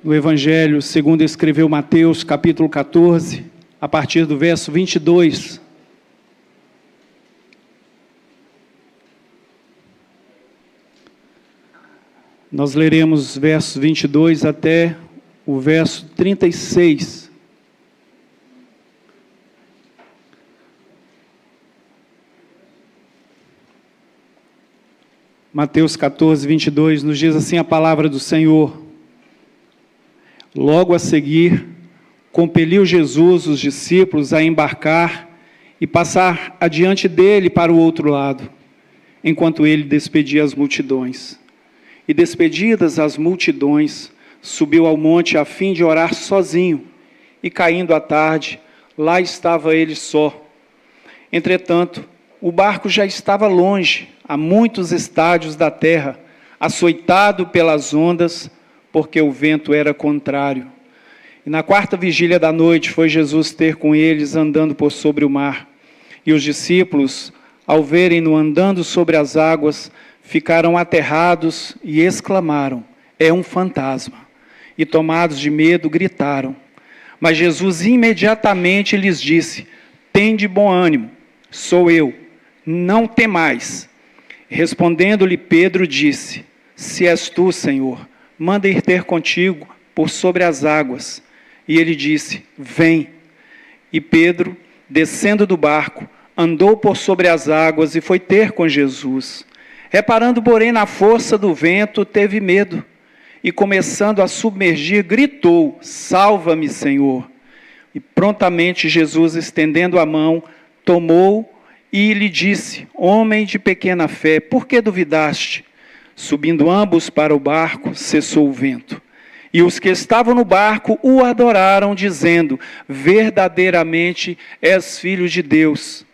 no Evangelho segundo escreveu Mateus, capítulo 14, a partir do verso 22. Nós leremos os versos 22 até o verso 36. Mateus 14, 22, nos diz assim a palavra do Senhor. Logo a seguir, compeliu Jesus os discípulos a embarcar e passar adiante dele para o outro lado, enquanto ele despedia as multidões. E despedidas as multidões, subiu ao monte a fim de orar sozinho, e caindo a tarde, lá estava ele só. Entretanto, o barco já estava longe, a muitos estádios da terra, açoitado pelas ondas, porque o vento era contrário. E na quarta vigília da noite foi Jesus ter com eles andando por sobre o mar. E os discípulos, ao verem-no andando sobre as águas, ficaram aterrados e exclamaram: é um fantasma. E tomados de medo, gritaram. Mas Jesus imediatamente lhes disse: tende bom ânimo, sou eu, não temais. Respondendo-lhe Pedro, disse: se és tu, Senhor, manda ir ter contigo por sobre as águas. E ele disse: vem. E Pedro, descendo do barco, andou por sobre as águas e foi ter com Jesus. Reparando, porém, na força do vento, teve medo. E começando a submergir, gritou: salva-me, Senhor. E prontamente Jesus, estendendo a mão, tomou e lhe disse: homem de pequena fé, por que duvidaste? Subindo ambos para o barco, cessou o vento. E os que estavam no barco o adoraram, dizendo: verdadeiramente és filho de Deus.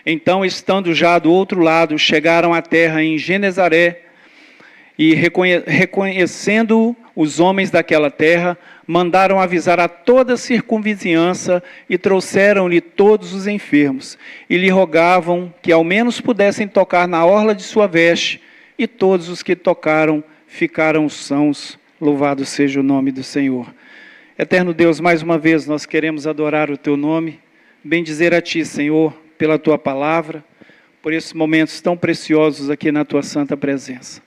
Então, estando já do outro lado, chegaram à terra em Genezaré, e reconhecendo os homens daquela terra, mandaram avisar a toda a circunvizinhança e trouxeram-lhe todos os enfermos, e lhe rogavam que ao menos pudessem tocar na orla de sua veste, e todos os que tocaram ficaram sãos. Louvado seja o nome do Senhor. Eterno Deus, mais uma vez nós queremos adorar o teu nome, bendizer a ti, Senhor, pela tua palavra, por esses momentos tão preciosos aqui na tua santa presença.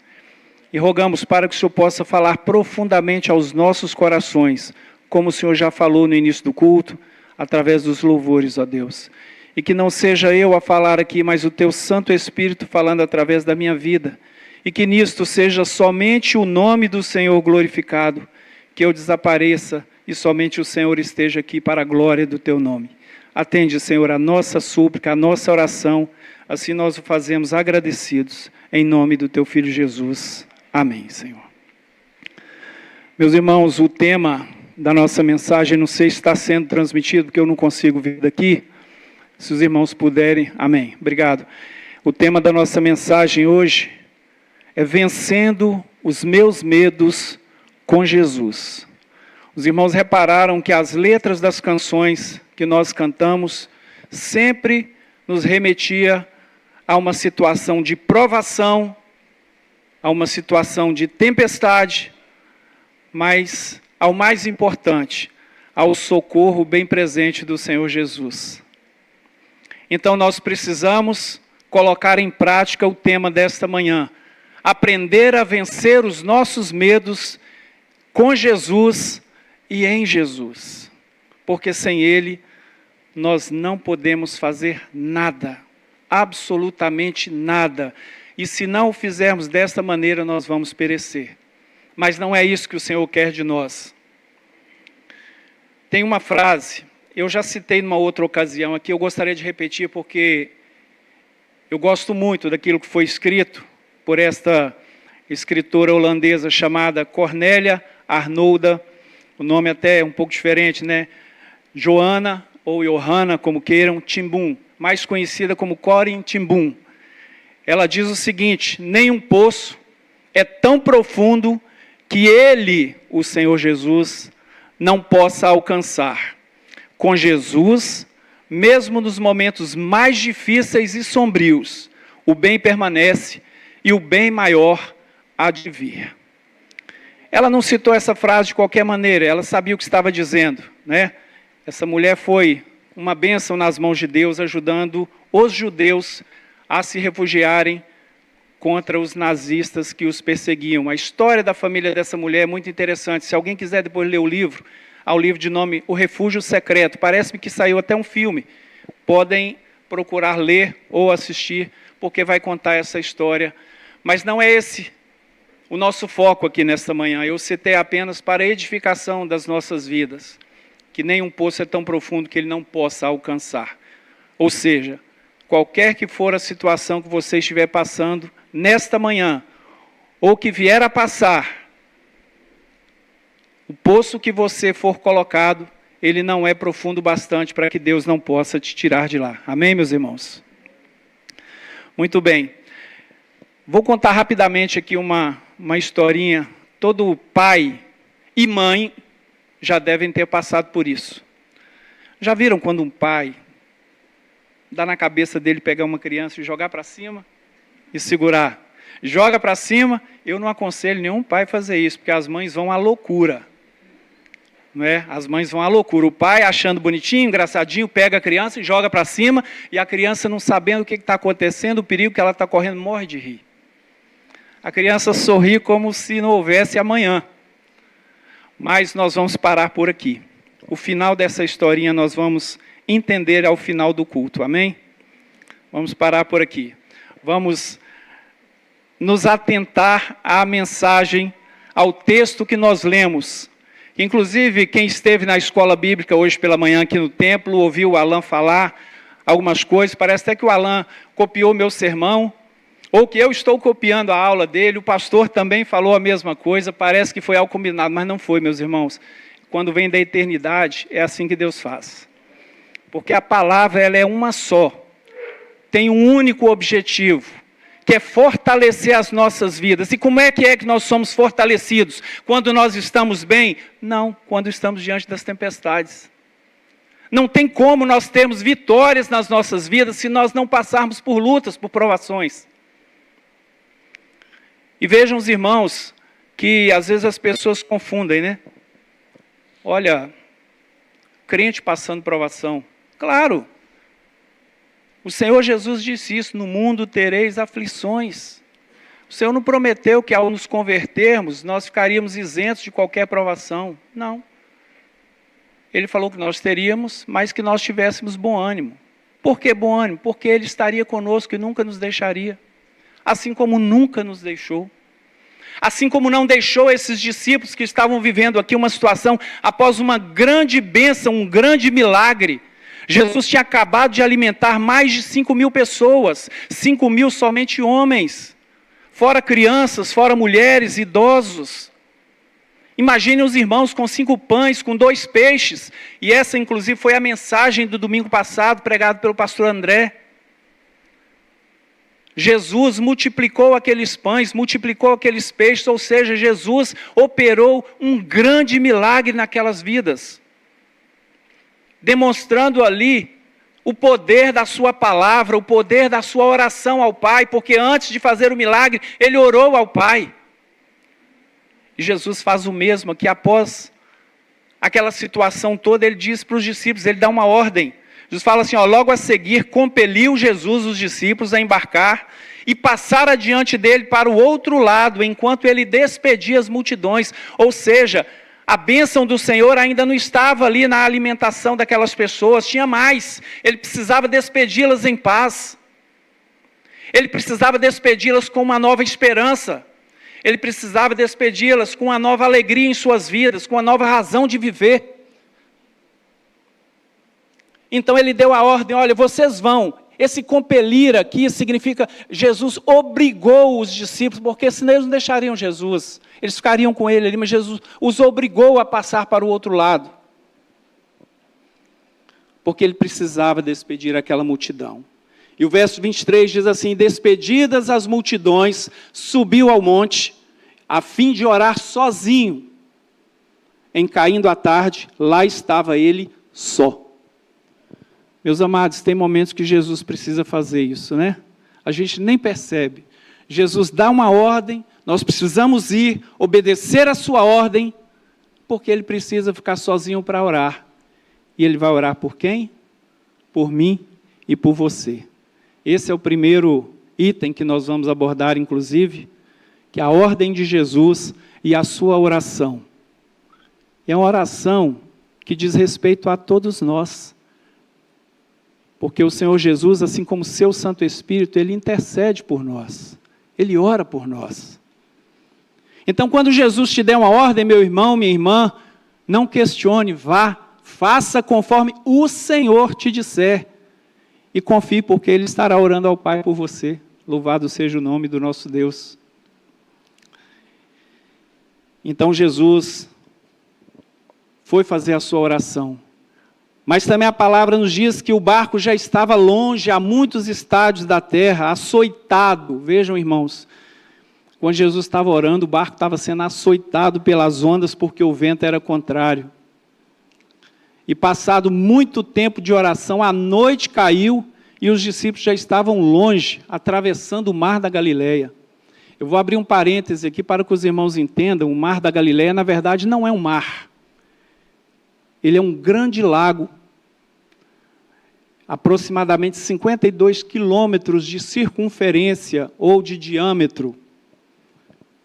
E rogamos para que o Senhor possa falar profundamente aos nossos corações, como o Senhor já falou no início do culto, através dos louvores, ó Deus. E que não seja eu a falar aqui, mas o teu Santo Espírito falando através da minha vida. E que nisto seja somente o nome do Senhor glorificado, que eu desapareça e somente o Senhor esteja aqui para a glória do teu nome. Atende, Senhor, a nossa súplica, a nossa oração, assim nós o fazemos agradecidos, em nome do teu Filho Jesus. Amém, Senhor. Meus irmãos, o tema da nossa mensagem, não sei se está sendo transmitido, porque eu não consigo vir daqui. Se os irmãos puderem, amém. Obrigado. O tema da nossa mensagem hoje é vencendo os meus medos com Jesus. Os irmãos repararam que as letras das canções que nós cantamos sempre nos remetia a uma situação de provação, a uma situação de tempestade, mas ao mais importante, ao socorro bem presente do Senhor Jesus. Então nós precisamos colocar em prática o tema desta manhã, aprender a vencer os nossos medos com Jesus e em Jesus, porque sem Ele nós não podemos fazer nada, absolutamente nada, e se não o fizermos desta maneira nós vamos perecer, mas não é isso que o Senhor quer de nós. Tem uma frase, eu já citei numa outra ocasião aqui, eu gostaria de repetir porque eu gosto muito daquilo que foi escrito por esta escritora holandesa chamada Cornélia Arnolda, o nome até é um pouco diferente, né? Joana, ou Johanna, como queiram, ten Boom, mais conhecida como Corrie ten Boom. Ela diz o seguinte: nenhum poço é tão profundo que ele, o Senhor Jesus, não possa alcançar. Com Jesus, mesmo nos momentos mais difíceis e sombrios, o bem permanece e o bem maior há de vir. ela não citou essa frase de qualquer maneira, ela sabia o que estava dizendo, né? Essa mulher foi uma bênção nas mãos de Deus, ajudando os judeus a se refugiarem contra os nazistas que os perseguiam. A história da família dessa mulher é muito interessante. Se alguém quiser depois ler o livro, há um livro de nome O Refúgio Secreto. Parece-me que saiu até um filme. Podem procurar ler ou assistir, porque vai contar essa história. Mas não é esse o nosso foco aqui nesta manhã. Eu citei apenas para a edificação das nossas vidas, que nenhum poço é tão profundo que ele não possa alcançar. Ou seja, qualquer que for a situação que você estiver passando nesta manhã, ou que vier a passar, o poço que você for colocado, ele não é profundo bastante para que Deus não possa te tirar de lá. Amém, meus irmãos? Muito bem. Vou contar rapidamente aqui uma historinha. Todo pai e mãe já devem ter passado por isso. Já viram quando um pai dá na cabeça dele pegar uma criança e jogar para cima e segurar? Joga para cima. Eu não aconselho nenhum pai a fazer isso, porque as mães vão à loucura. Não é? As mães vão à loucura. O pai, achando bonitinho, engraçadinho, pega a criança e joga para cima, e a criança, não sabendo o que está acontecendo, o perigo que ela está correndo, morre de rir. A criança sorri como se não houvesse amanhã. Mas nós vamos parar por aqui. O final dessa historinha nós vamos entender ao final do culto. Amém? Vamos parar por aqui. Vamos nos atentar à mensagem, ao texto que nós lemos. Inclusive, quem esteve na escola bíblica hoje pela manhã aqui no templo, ouviu o Alan falar algumas coisas. Parece até que o Alan copiou meu sermão, ou que eu estou copiando a aula dele. O pastor também falou a mesma coisa. Parece que foi algo combinado, mas não foi, meus irmãos. Quando vem da eternidade, é assim que Deus faz. Porque a palavra, ela é uma só. Tem um único objetivo, que é fortalecer as nossas vidas. E como é que nós somos fortalecidos? Quando nós estamos bem? Não, quando estamos diante das tempestades. Não tem como nós termos vitórias nas nossas vidas se nós não passarmos por lutas, por provações. E vejam os irmãos, que às vezes as pessoas confundem, né? Olha, crente passando provação. Claro, o Senhor Jesus disse isso: no mundo tereis aflições. O Senhor não prometeu que ao nos convertermos, nós ficaríamos isentos de qualquer provação. Não. Ele falou que nós teríamos, mas que nós tivéssemos bom ânimo. Por que bom ânimo? Porque Ele estaria conosco e nunca nos deixaria. Assim como nunca nos deixou. Assim como não deixou esses discípulos que estavam vivendo aqui uma situação após uma grande bênção, um grande milagre. Jesus tinha acabado de alimentar mais de 5.000 pessoas, 5.000 somente homens, fora crianças, fora mulheres, idosos. Imaginem os irmãos com 5 pães, com 2 peixes, e essa inclusive foi a mensagem do domingo passado, pregada pelo pastor André. Jesus multiplicou aqueles pães, multiplicou aqueles peixes, ou seja, Jesus operou um grande milagre naquelas vidas, demonstrando ali o poder da sua palavra, o poder da sua oração ao Pai, porque antes de fazer o milagre, ele orou ao Pai. E Jesus faz o mesmo aqui, após aquela situação toda, ele diz para os discípulos, ele dá uma ordem. Jesus fala assim, logo a seguir, compeliu Jesus os discípulos a embarcar e passar adiante dele para o outro lado, enquanto ele despedia as multidões. Ou seja, a bênção do Senhor ainda não estava ali na alimentação daquelas pessoas, tinha mais. Ele precisava despedi-las em paz. Ele precisava despedi-las com uma nova esperança. Ele precisava despedi-las com uma nova alegria em suas vidas, com uma nova razão de viver. Então ele deu a ordem, olha, vocês vão. Esse compelir aqui significa, Jesus obrigou os discípulos, porque senão eles não deixariam Jesus. Eles ficariam com ele ali, mas Jesus os obrigou a passar para o outro lado. Porque ele precisava despedir aquela multidão. E o verso 23 diz assim, despedidas as multidões, subiu ao monte, a fim de orar sozinho. Em caindo a tarde, lá estava ele só. Meus amados, tem momentos que Jesus precisa fazer isso, né? A gente nem percebe. Jesus dá uma ordem, Nós precisamos ir, obedecer a sua ordem, porque ele precisa ficar sozinho para orar. E ele vai orar por quem? Por mim e por você. Esse é o primeiro item que nós vamos abordar, inclusive, que é a ordem de Jesus e a sua oração. É uma oração que diz respeito a todos nós. Porque o Senhor Jesus, assim como o seu Santo Espírito, ele intercede por nós. Ele ora por nós. Então, quando Jesus te der uma ordem, meu irmão, minha irmã, não questione, vá, faça conforme o Senhor te disser. E confie, porque Ele estará orando ao Pai por você. Louvado seja o nome do nosso Deus. Então, Jesus foi fazer a sua oração. Mas também a palavra nos diz que o barco já estava longe, a muitos estádios da terra, açoitado. Vejam, irmãos, quando Jesus estava orando, o barco estava sendo açoitado pelas ondas, porque o vento era contrário. E passado muito tempo de oração, a noite caiu, e os discípulos já estavam longe, atravessando o mar da Galileia. Eu vou abrir um parêntese aqui para que os irmãos entendam, o mar da Galileia, na verdade, não é um mar. Ele é um grande lago, aproximadamente 52 quilômetros de circunferência ou de diâmetro.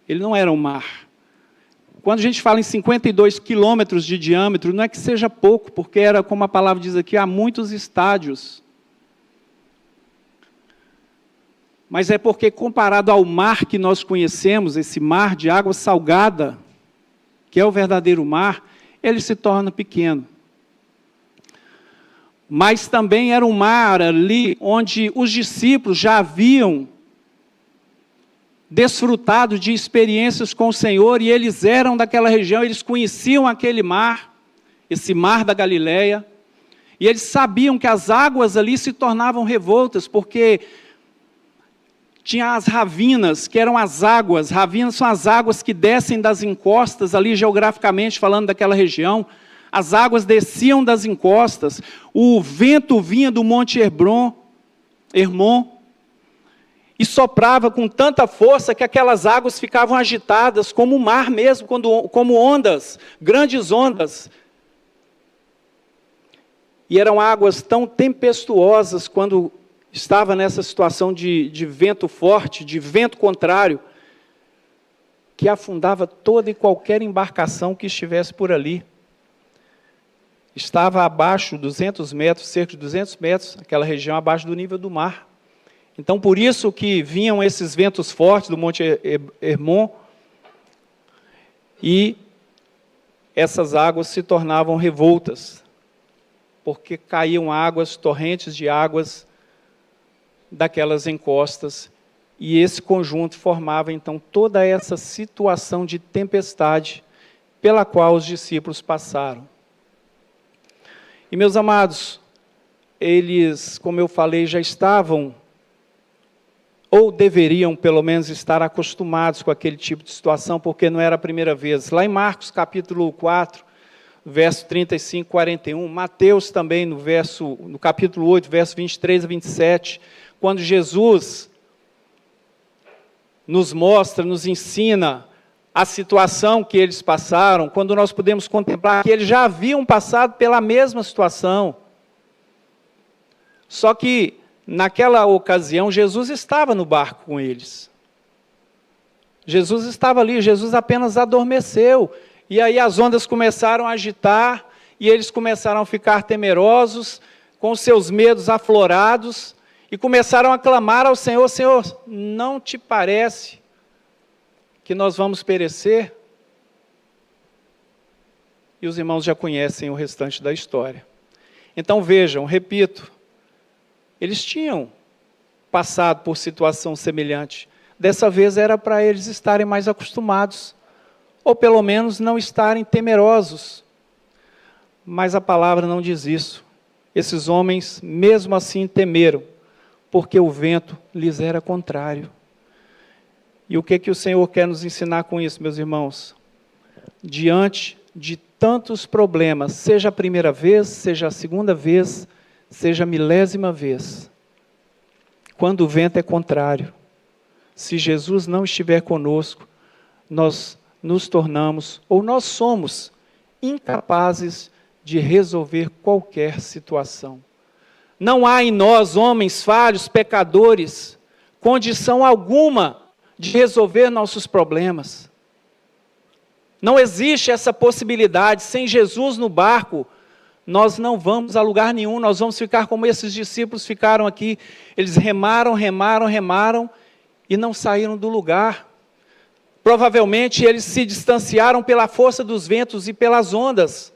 Ele não era um mar. Quando a gente fala em 52 quilômetros de diâmetro, não é que seja pouco, porque era, como a palavra diz aqui, há muitos estádios. Mas é porque, comparado ao mar que nós conhecemos, esse mar de água salgada, que é o verdadeiro mar, ele se torna pequeno. Mas também era um mar ali onde os discípulos já haviam desfrutado de experiências com o Senhor, e eles eram daquela região, eles conheciam aquele mar, esse mar da Galileia, e eles sabiam que as águas ali se tornavam revoltas, porque tinha as ravinas, que eram as águas. Ravinas são as águas que descem das encostas, ali geograficamente falando daquela região. As águas desciam das encostas, o vento vinha do Monte Hermon, e soprava com tanta força que aquelas águas ficavam agitadas, como o mar mesmo, como ondas, grandes ondas. E eram águas tão tempestuosas quando estava nessa situação de vento forte, de vento contrário, que afundava toda e qualquer embarcação que estivesse por ali. Estava abaixo, 200 metros, cerca de 200 metros, aquela região abaixo do nível do mar. Então, por isso que vinham esses ventos fortes do Monte Hermon, e essas águas se tornavam revoltas, porque caíam águas, torrentes de águas daquelas encostas, e esse conjunto formava, então, toda essa situação de tempestade pela qual os discípulos passaram. E, meus amados, eles, como eu falei, já estavam, ou deveriam, pelo menos, estar acostumados com aquele tipo de situação, porque não era a primeira vez. Lá em Marcos, capítulo 4, verso 35, 41, Mateus também, no capítulo 8, verso 23 a 27, quando Jesus nos mostra, nos ensina a situação que eles passaram, quando nós podemos contemplar que eles já haviam passado pela mesma situação. Só que, naquela ocasião, Jesus estava no barco com eles. Jesus estava ali, Jesus apenas adormeceu. E aí as ondas começaram a agitar, e eles começaram a ficar temerosos, com seus medos aflorados, e começaram a clamar ao Senhor: Senhor, não te parece que nós vamos perecer? E os irmãos já conhecem o restante da história. Então vejam, repito, eles tinham passado por situação semelhante. Dessa vez era para eles estarem mais acostumados, ou pelo menos não estarem temerosos. Mas a palavra não diz isso. Esses homens, mesmo assim, temeram, porque o vento lhes era contrário. E o que o Senhor quer nos ensinar com isso, meus irmãos? Diante de tantos problemas, seja a primeira vez, seja a segunda vez, seja a milésima vez, quando o vento é contrário, se Jesus não estiver conosco, nós nos tornamos, ou nós somos, incapazes de resolver qualquer situação. Não há em nós, homens falhos, pecadores, condição alguma de resolver nossos problemas. Não existe essa possibilidade. Sem Jesus no barco, nós não vamos a lugar nenhum, nós vamos ficar como esses discípulos ficaram aqui. Eles remaram e não saíram do lugar. Provavelmente eles se distanciaram pela força dos ventos e pelas ondas,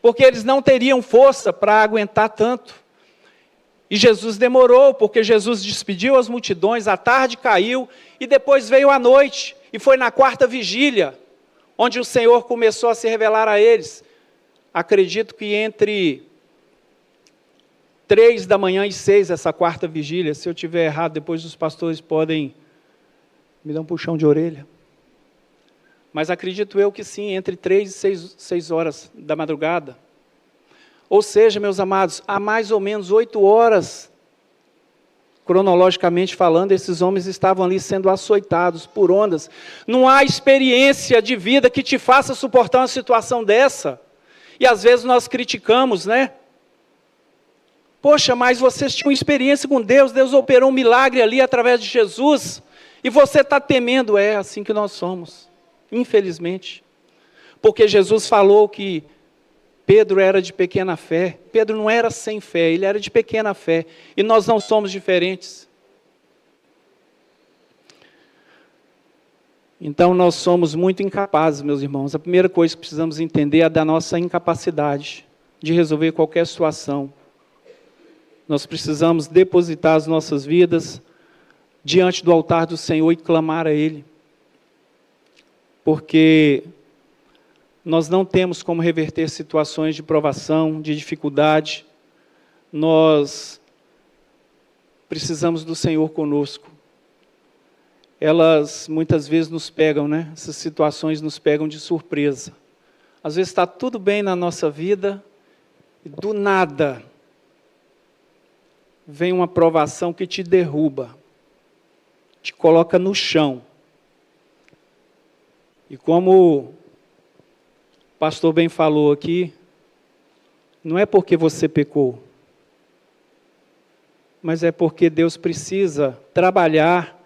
porque eles não teriam força para aguentar tanto. E Jesus demorou, porque Jesus despediu as multidões, a tarde caiu, e depois veio a noite, e foi na quarta vigília, onde o Senhor começou a se revelar a eles. Acredito que entre 3 da manhã e 6, essa quarta vigília, se eu estiver errado, depois os pastores podem me dar um puxão de orelha. Mas acredito eu que sim, entre 3 e 6 horas da madrugada. Ou seja, meus amados, há mais ou menos 8 horas, cronologicamente falando, esses homens estavam ali sendo açoitados por ondas. Não há experiência de vida que te faça suportar uma situação dessa. E às vezes nós criticamos, né? Poxa, mas vocês tinham experiência com Deus, Deus operou um milagre ali através de Jesus, e você está temendo. É assim que nós somos, infelizmente. Porque Jesus falou que Pedro era de pequena fé. Pedro não era sem fé, ele era de pequena fé. E nós não somos diferentes. Então nós somos muito incapazes, meus irmãos. A primeira coisa que precisamos entender é da nossa incapacidade de resolver qualquer situação. Nós precisamos depositar as nossas vidas diante do altar do Senhor e clamar a Ele. Porque nós não temos como reverter situações de provação, de dificuldade. Nós precisamos do Senhor conosco. Elas muitas vezes nos pegam, né? Essas situações nos pegam de surpresa. Às vezes está tudo bem na nossa vida e do nada vem uma provação que te derruba, te coloca no chão. E como o pastor bem falou aqui, não é porque você pecou, mas é porque Deus precisa trabalhar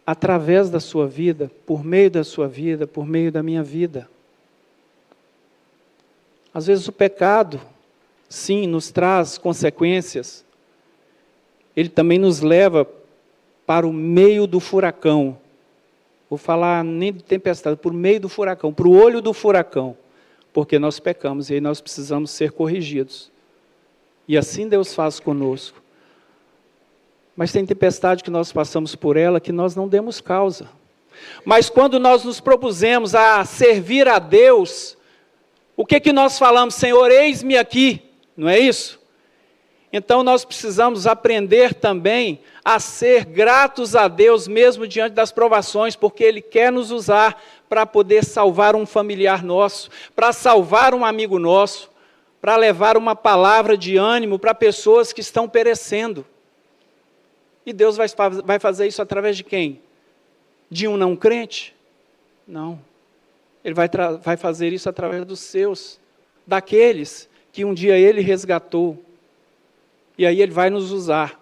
através da sua vida, por meio da sua vida, por meio da minha vida. Às vezes o pecado, sim, nos traz consequências. Ele também nos leva para o meio do furacão. Vou falar nem de tempestade, por meio do furacão, para o olho do furacão. Porque nós pecamos e aí nós precisamos ser corrigidos. E assim Deus faz conosco. Mas tem tempestade que nós passamos por ela que nós não demos causa. Mas quando nós nos propusemos a servir a Deus, o que nós falamos? Senhor, eis-me aqui, não é isso? Então nós precisamos aprender também a ser gratos a Deus mesmo diante das provações, porque Ele quer nos usar para poder salvar um familiar nosso, para salvar um amigo nosso, para levar uma palavra de ânimo para pessoas que estão perecendo. E Deus vai fazer isso através de quem? De um não crente? Não. Ele vai fazer isso através dos seus, daqueles que um dia Ele resgatou. E aí Ele vai nos usar.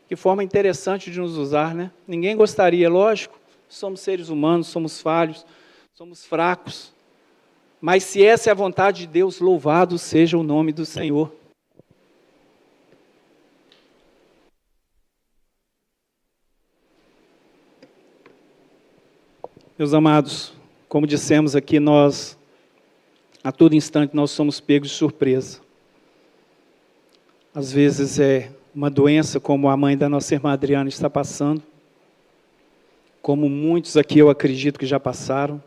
Que forma interessante de nos usar, né? Ninguém gostaria, lógico. Somos seres humanos, somos falhos, somos fracos. Mas se essa é a vontade de Deus, louvado seja o nome do Senhor. Meus amados, como dissemos aqui, a todo instante, nós somos pegos de surpresa. Às vezes é uma doença, como a mãe da nossa irmã Adriana está passando, como muitos aqui eu acredito que já passaram.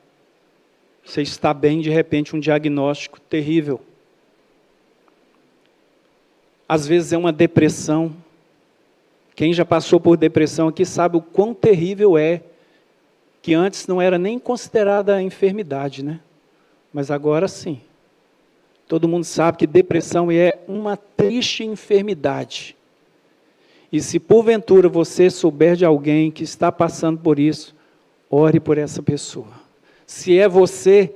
Você está bem, de repente, um diagnóstico terrível. Às vezes é uma depressão. Quem já passou por depressão aqui sabe o quão terrível é, que antes não era nem considerada enfermidade, né? Mas agora sim. Todo mundo sabe que depressão é uma triste enfermidade. E se porventura você souber de alguém que está passando por isso, ore por essa pessoa. Se é você,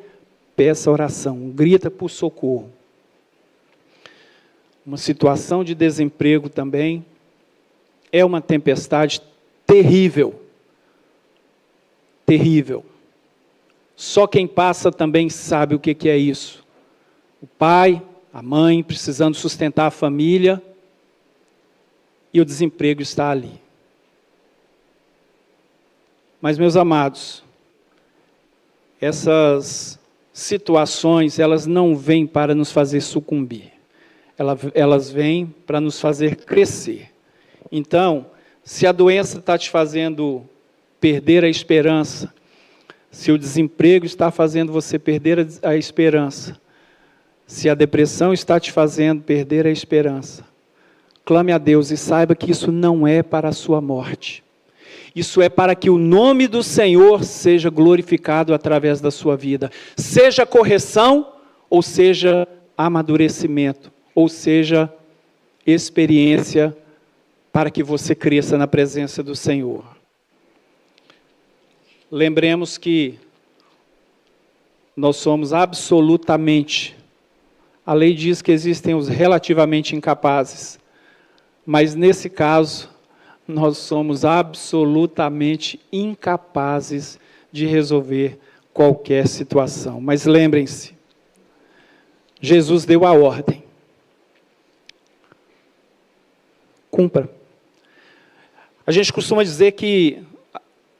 peça oração, grita por socorro. Uma situação de desemprego também é uma tempestade terrível. Terrível. Só quem passa também sabe o que é isso. O pai, a mãe, precisando sustentar a família, e o desemprego está ali. Mas, meus amados, essas situações, elas não vêm para nos fazer sucumbir. Elas vêm para nos fazer crescer. Então, se a doença está te fazendo perder a esperança, se o desemprego está fazendo você perder a esperança, se a depressão está te fazendo perder a esperança, clame a Deus e saiba que isso não é para a sua morte. Isso é para que o nome do Senhor seja glorificado através da sua vida. Seja correção, ou seja amadurecimento, ou seja experiência para que você cresça na presença do Senhor. Lembremos que nós somos absolutamente, a lei diz que existem os relativamente incapazes, mas nesse caso, nós somos absolutamente incapazes de resolver qualquer situação. Mas lembrem-se, Jesus deu a ordem. Cumpra. A gente costuma dizer que,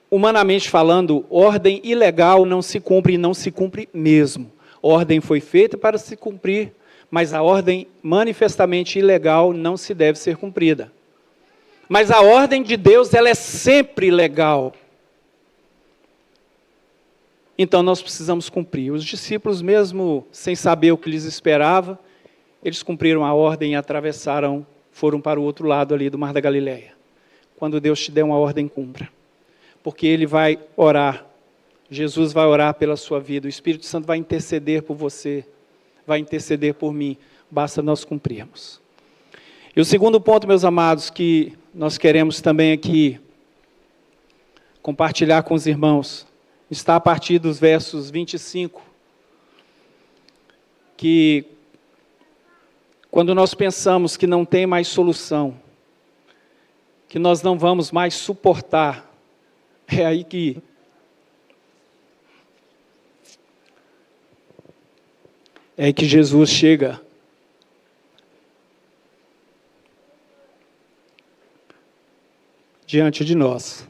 humanamente falando, ordem ilegal não se cumpre e não se cumpre mesmo. Ordem foi feita para se cumprir, mas a ordem manifestamente ilegal não se deve ser cumprida. Mas a ordem de Deus, ela é sempre legal. Então nós precisamos cumprir. Os discípulos, mesmo sem saber o que lhes esperava, eles cumpriram a ordem e atravessaram, foram para o outro lado ali do Mar da Galileia. Quando Deus te der uma ordem, cumpra. Porque Ele vai orar, Jesus vai orar pela sua vida, o Espírito Santo vai interceder por você, vai interceder por mim, basta nós cumprirmos. E o segundo ponto, meus amados, que nós queremos também aqui compartilhar com os irmãos, está a partir dos versos 25, que quando nós pensamos que não tem mais solução, que nós não vamos mais suportar, é aí que Jesus chega diante de nós.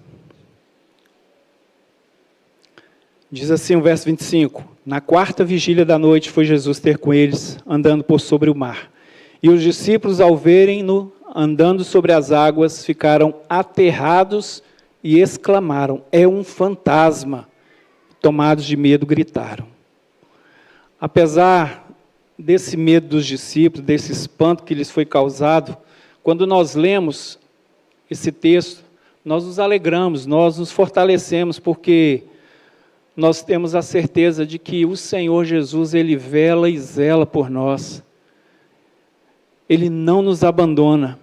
Diz assim o verso 25: na quarta vigília da noite foi Jesus ter com eles, andando por sobre o mar. E os discípulos, ao verem-no andando sobre as águas, ficaram aterrados e exclamaram: é um fantasma. Tomados de medo, gritaram. Apesar desse medo dos discípulos, desse espanto que lhes foi causado, quando nós lemos esse texto, nós nos alegramos, nós nos fortalecemos, porque nós temos a certeza de que o Senhor Jesus, Ele vela e zela por nós. Ele não nos abandona.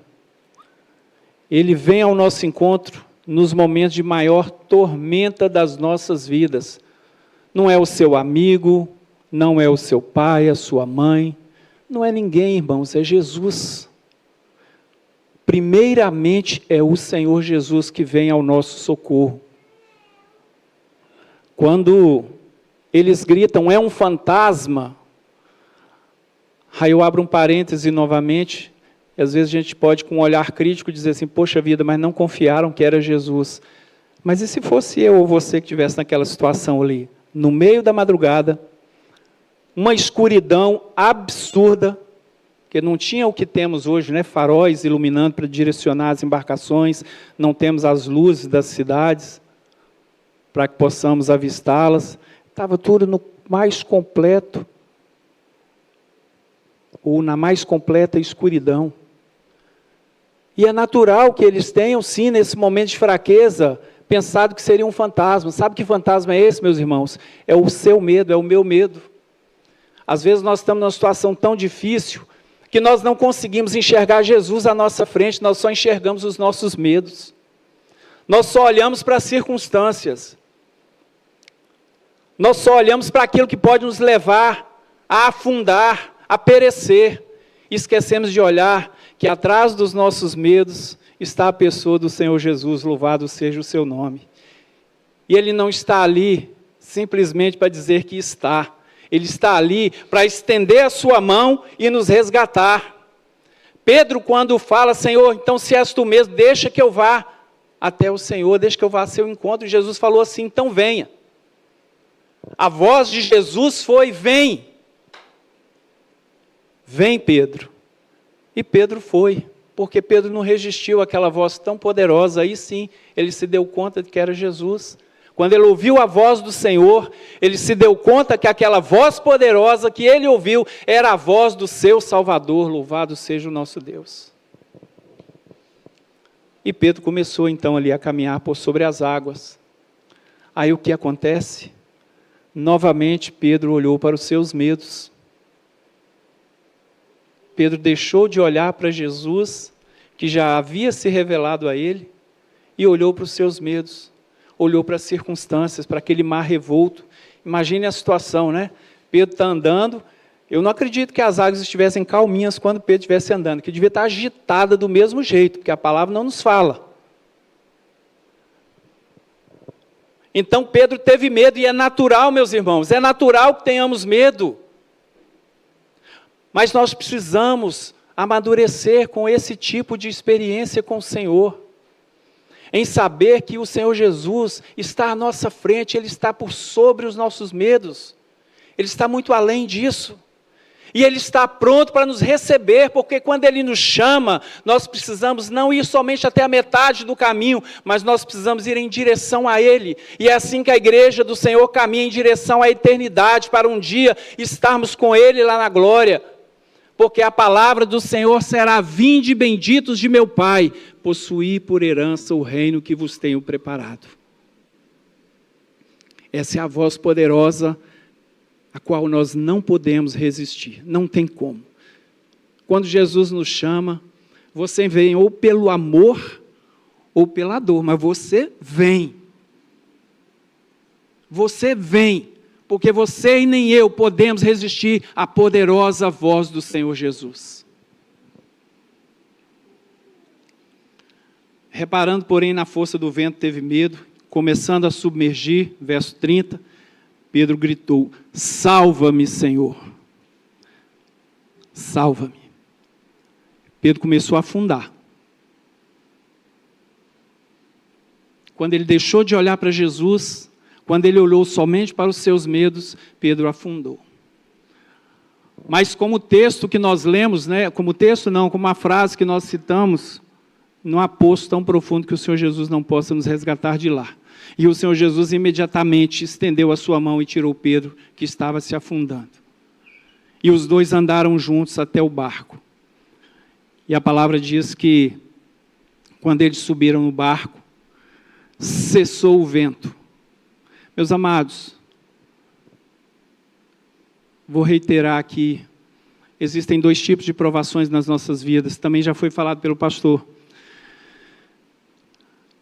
Ele vem ao nosso encontro nos momentos de maior tormenta das nossas vidas. Não é o seu amigo, não é o seu pai, a sua mãe, não é ninguém, irmãos, é Jesus. Primeiramente é o Senhor Jesus que vem ao nosso socorro. Quando eles gritam, é um fantasma, aí eu abro um parêntese novamente, e às vezes a gente pode com um olhar crítico dizer assim, poxa vida, mas não confiaram que era Jesus. Mas e se fosse eu ou você que estivesse naquela situação ali, no meio da madrugada, uma escuridão absurda, que não tinha o que temos hoje, né? Faróis iluminando para direcionar as embarcações, não temos as luzes das cidades, para que possamos avistá-las, estava tudo no mais completo, ou na mais completa escuridão. E é natural que eles tenham, sim, nesse momento de fraqueza, pensado que seria um fantasma. Sabe que fantasma é esse, meus irmãos? É o seu medo, é o meu medo. Às vezes nós estamos numa situação tão difícil, que nós não conseguimos enxergar Jesus à nossa frente, nós só enxergamos os nossos medos. Nós só olhamos para as circunstâncias. Nós só olhamos para aquilo que pode nos levar a afundar, a perecer. E esquecemos de olhar que atrás dos nossos medos está a pessoa do Senhor Jesus, louvado seja o seu nome. E Ele não está ali simplesmente para dizer que está. Ele está ali para estender a sua mão e nos resgatar. Pedro, quando fala, Senhor, então se és tu mesmo, deixa que eu vá até o Senhor, deixa que eu vá a seu encontro. E Jesus falou assim, então venha. A voz de Jesus foi, vem. Vem, Pedro. E Pedro foi, porque Pedro não resistiu àquela voz tão poderosa. Aí sim, ele se deu conta de que era Jesus. Quando ele ouviu a voz do Senhor, ele se deu conta que aquela voz poderosa que ele ouviu era a voz do seu Salvador, louvado seja o nosso Deus. E Pedro começou então ali a caminhar por sobre as águas. Aí o que acontece? Novamente Pedro olhou para os seus medos. Pedro deixou de olhar para Jesus, que já havia se revelado a ele, e olhou para os seus medos. Olhou para as circunstâncias, para aquele mar revolto. Imagine a situação, né? Pedro está andando. Eu não acredito que as águas estivessem calminhas quando Pedro estivesse andando, que devia estar agitada do mesmo jeito, porque a palavra não nos fala. Então Pedro teve medo, e é natural, meus irmãos, é natural que tenhamos medo. Mas nós precisamos amadurecer com esse tipo de experiência com o Senhor. Em saber que o Senhor Jesus está à nossa frente, Ele está por sobre os nossos medos. Ele está muito além disso. E Ele está pronto para nos receber, porque quando Ele nos chama, nós precisamos não ir somente até a metade do caminho, mas nós precisamos ir em direção a Ele. E é assim que a igreja do Senhor caminha em direção à eternidade, para um dia estarmos com Ele lá na glória. Porque a palavra do Senhor será, vinde benditos de meu Pai, possuí por herança o reino que vos tenho preparado. Essa é a voz poderosa, a qual nós não podemos resistir, não tem como. Quando Jesus nos chama, você vem ou pelo amor, ou pela dor, mas você vem. Você vem. Porque você e nem eu podemos resistir à poderosa voz do Senhor Jesus. Reparando, porém, na força do vento, teve medo, começando a submergir, verso 30, Pedro gritou, salva-me, Senhor. Salva-me. Pedro começou a afundar. Quando ele deixou de olhar para Jesus, quando ele olhou somente para os seus medos, Pedro afundou. Mas como o texto que nós lemos, como a frase que nós citamos, não há poço tão profundo que o Senhor Jesus não possa nos resgatar de lá. E o Senhor Jesus imediatamente estendeu a sua mão e tirou Pedro, que estava se afundando. E os dois andaram juntos até o barco. E a palavra diz que, quando eles subiram no barco, cessou o vento. Meus amados, vou reiterar aqui, existem 2 tipos de provações nas nossas vidas, também já foi falado pelo pastor.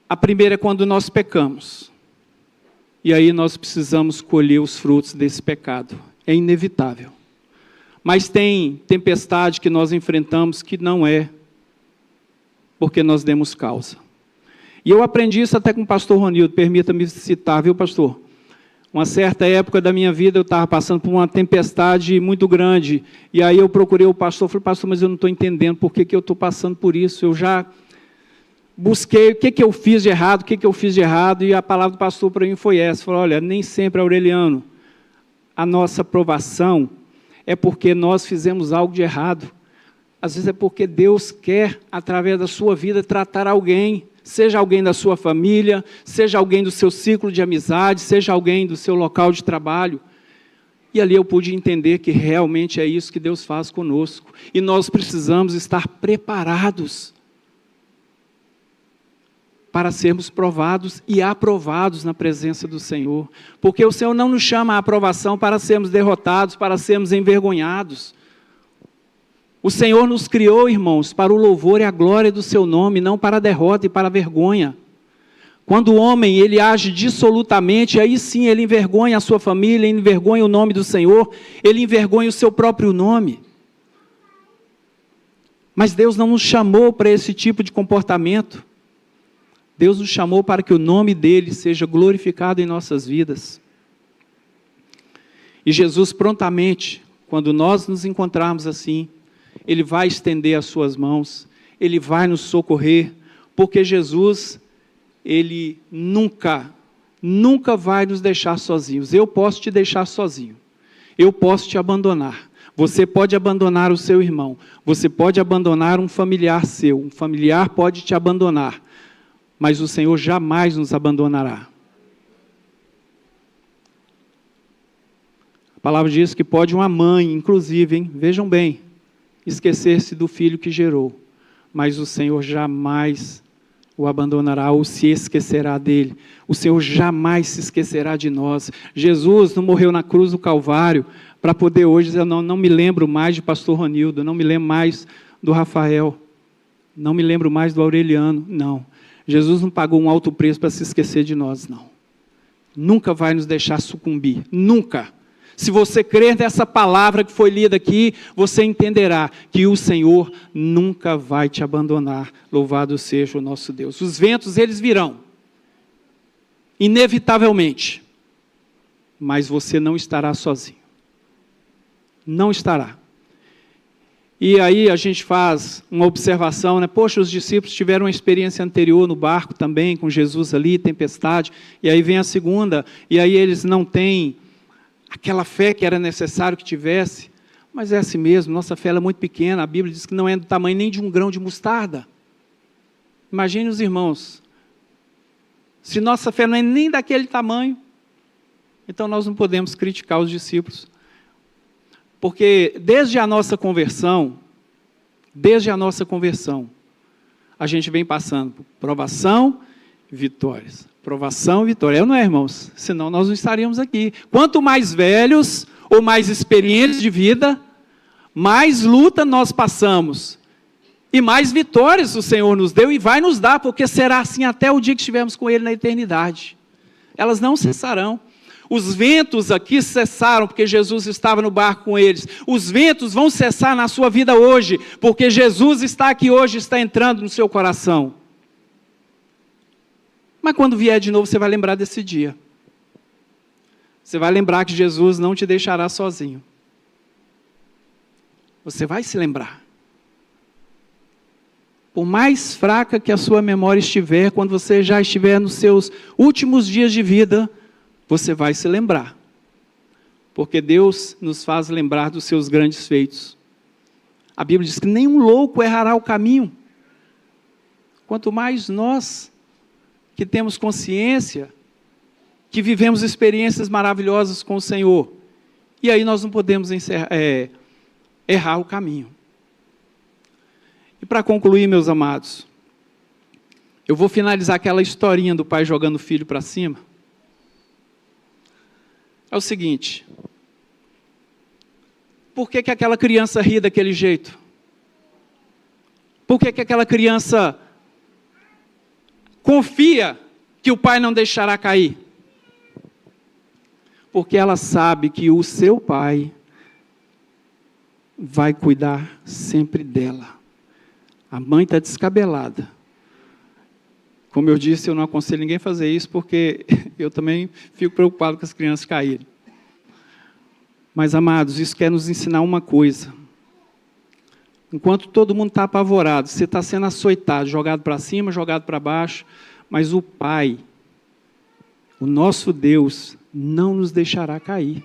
A primeira é quando nós pecamos, e aí nós precisamos colher os frutos desse pecado, é inevitável. Mas tem tempestade que nós enfrentamos que não é porque nós demos causa. E eu aprendi isso até com o pastor Ronildo, permita-me citar, viu, pastor? Uma certa época da minha vida, eu estava passando por uma tempestade muito grande, e aí eu procurei o pastor, falei, pastor, mas eu não estou entendendo por que eu estou passando por isso, eu já busquei o que eu fiz de errado, e a palavra do pastor para mim foi essa, falou, olha, nem sempre, Aureliano, a nossa provação é porque nós fizemos algo de errado, às vezes é porque Deus quer, através da sua vida, tratar alguém, seja alguém da sua família, seja alguém do seu ciclo de amizade, seja alguém do seu local de trabalho. E ali eu pude entender que realmente é isso que Deus faz conosco. E nós precisamos estar preparados para sermos provados e aprovados na presença do Senhor. Porque o Senhor não nos chama à aprovação para sermos derrotados, para sermos envergonhados. O Senhor nos criou, irmãos, para o louvor e a glória do seu nome, não para a derrota e para a vergonha. Quando o homem ele age dissolutamente, aí sim ele envergonha a sua família, ele envergonha o nome do Senhor, ele envergonha o seu próprio nome. Mas Deus não nos chamou para esse tipo de comportamento. Deus nos chamou para que o nome dele seja glorificado em nossas vidas. E Jesus prontamente, quando nós nos encontrarmos assim, ele vai estender as suas mãos, ele vai nos socorrer, porque Jesus, ele nunca vai nos deixar sozinhos. Eu posso te deixar sozinho, eu posso te abandonar, você pode abandonar o seu irmão, você pode abandonar um familiar seu, um familiar pode te abandonar, mas o Senhor jamais nos abandonará. A palavra diz que pode uma mãe, inclusive, vejam bem, esquecer-se do filho que gerou, mas o Senhor jamais o abandonará ou se esquecerá dele. O Senhor jamais se esquecerá de nós. Jesus não morreu na cruz do Calvário para poder hoje dizer, eu não me lembro mais de pastor Ronildo, não me lembro mais do Rafael, não me lembro mais do Aureliano. Não. Jesus não pagou um alto preço para se esquecer de nós, não. Nunca vai nos deixar sucumbir, nunca. Se você crer nessa palavra que foi lida aqui, você entenderá que o Senhor nunca vai te abandonar. Louvado seja o nosso Deus. Os ventos, eles virão, inevitavelmente, mas você não estará sozinho. Não estará. E aí a gente faz uma observação, né? Poxa, os discípulos tiveram uma experiência anterior no barco também, com Jesus ali, tempestade, e aí vem a segunda, e aí eles não têm aquela fé que era necessário que tivesse, mas é assim mesmo, nossa fé é muito pequena, a Bíblia diz que não é do tamanho nem de um grão de mostarda. Imagine os irmãos, se nossa fé não é nem daquele tamanho, então nós não podemos criticar os discípulos, porque desde a nossa conversão, a gente vem passando por provação e vitórias. Provação e vitória. Não é, irmãos? Senão nós não estaríamos aqui. Quanto mais velhos ou mais experientes de vida, mais luta nós passamos. E mais vitórias o Senhor nos deu e vai nos dar, porque será assim até o dia que estivermos com Ele na eternidade. Elas não cessarão. Os ventos aqui cessaram porque Jesus estava no barco com eles. Os ventos vão cessar na sua vida hoje, porque Jesus está aqui hoje, está entrando no seu coração. Mas quando vier de novo, você vai lembrar desse dia. Você vai lembrar que Jesus não te deixará sozinho. Você vai se lembrar. Por mais fraca que a sua memória estiver, quando você já estiver nos seus últimos dias de vida, você vai se lembrar. Porque Deus nos faz lembrar dos seus grandes feitos. A Bíblia diz que nenhum louco errará o caminho. Quanto mais nós que temos consciência, que vivemos experiências maravilhosas com o Senhor. E aí nós não podemos errar o caminho. E para concluir, meus amados, eu vou finalizar aquela historinha do pai jogando o filho para cima. É o seguinte, por que aquela criança ri daquele jeito? Por que aquela criança confia que o pai não deixará cair? Porque ela sabe que o seu pai vai cuidar sempre dela. A mãe está descabelada. Como eu disse, eu não aconselho ninguém a fazer isso, porque eu também fico preocupado com as crianças caírem. Mas, amados, isso quer nos ensinar uma coisa. Enquanto todo mundo está apavorado, você está sendo açoitado, jogado para cima, jogado para baixo, mas o Pai, o nosso Deus, não nos deixará cair.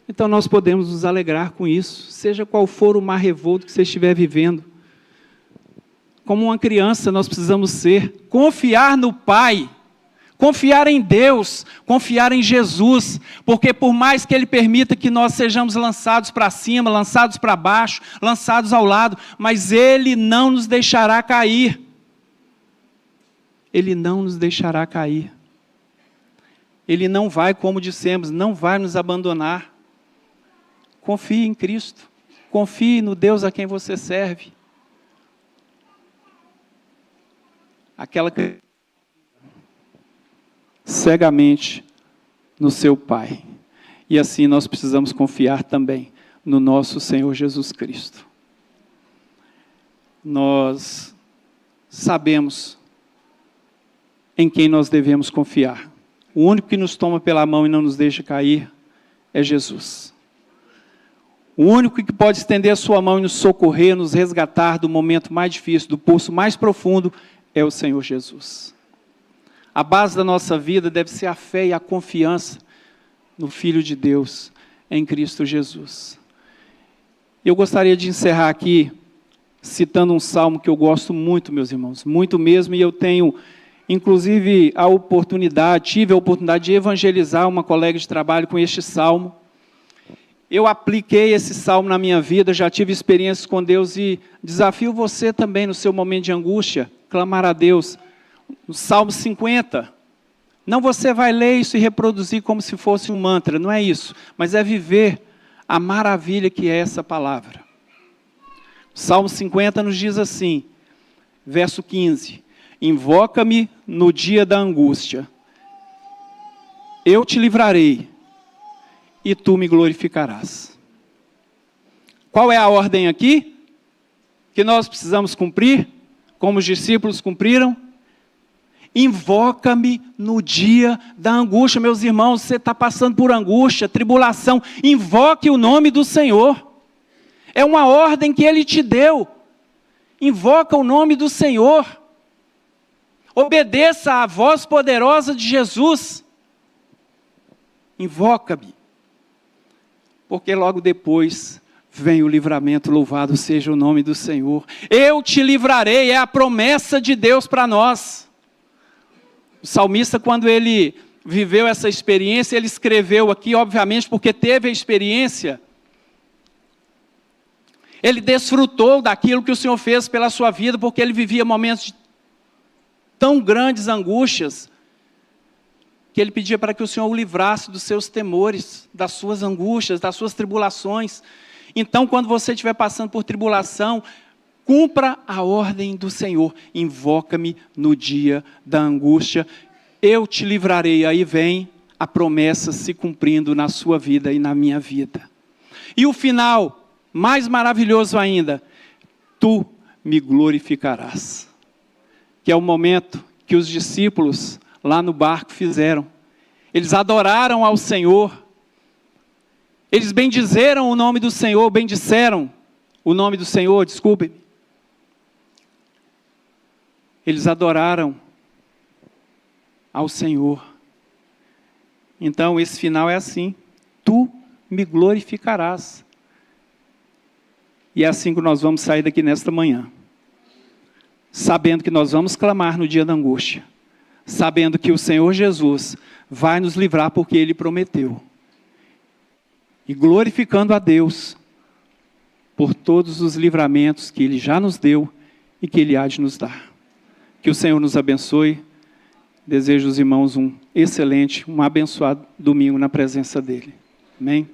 Então nós podemos nos alegrar com isso, seja qual for o mar revolto que você estiver vivendo. Como uma criança nós precisamos ser, confiar no Pai, confiar em Deus, confiar em Jesus, porque por mais que Ele permita que nós sejamos lançados para cima, lançados para baixo, lançados ao lado, mas Ele não nos deixará cair. Ele não nos deixará cair. Ele não vai, como dissemos, não vai nos abandonar. Confie em Cristo, confie no Deus a quem você serve. cegamente no seu Pai. E assim nós precisamos confiar também no nosso Senhor Jesus Cristo. Nós sabemos em quem nós devemos confiar. O único que nos toma pela mão e não nos deixa cair é Jesus. O único que pode estender a sua mão e nos socorrer, nos resgatar do momento mais difícil, do poço mais profundo, é o Senhor Jesus. A base da nossa vida deve ser a fé e a confiança no Filho de Deus, em Cristo Jesus. Eu gostaria de encerrar aqui citando um salmo que eu gosto muito, meus irmãos, muito mesmo, e eu tenho, inclusive, tive a oportunidade de evangelizar uma colega de trabalho com este salmo. Eu apliquei esse salmo na minha vida, já tive experiências com Deus e desafio você também no seu momento de angústia, clamar a Deus. No Salmo 50, não você vai ler isso e reproduzir como se fosse um mantra, não é isso, mas é viver a maravilha que é essa palavra. O Salmo 50 nos diz assim, verso 15, invoca-me no dia da angústia, eu te livrarei e tu me glorificarás. Qual é a ordem aqui que nós precisamos cumprir, como os discípulos cumpriram? Invoca-me no dia da angústia. Meus irmãos, você está passando por angústia, tribulação, invoque o nome do Senhor. É uma ordem que Ele te deu. Invoca o nome do Senhor. Obedeça à voz poderosa de Jesus. Invoca-me. Porque logo depois vem o livramento, louvado seja o nome do Senhor. Eu te livrarei, é a promessa de Deus para nós. O salmista, quando ele viveu essa experiência, ele escreveu aqui, obviamente, porque teve a experiência. Ele desfrutou daquilo que o Senhor fez pela sua vida, porque ele vivia momentos de tão grandes angústias, que ele pedia para que o Senhor o livrasse dos seus temores, das suas angústias, das suas tribulações. Então, quando você estiver passando por tribulação, cumpra a ordem do Senhor, invoca-me no dia da angústia, eu te livrarei. Aí vem a promessa se cumprindo na sua vida e na minha vida. E o final, mais maravilhoso ainda, tu me glorificarás. Que é o momento que os discípulos lá no barco fizeram. Eles adoraram ao Senhor, eles bendizeram o nome do Senhor, bendisseram o nome do Senhor, desculpe. Eles adoraram ao Senhor. Então esse final é assim, tu me glorificarás. E é assim que nós vamos sair daqui nesta manhã, sabendo que nós vamos clamar no dia da angústia, sabendo que o Senhor Jesus vai nos livrar porque Ele prometeu. E glorificando a Deus por todos os livramentos que Ele já nos deu e que Ele há de nos dar. Que o Senhor nos abençoe. Desejo aos irmãos um excelente, um abençoado domingo na presença dEle. Amém?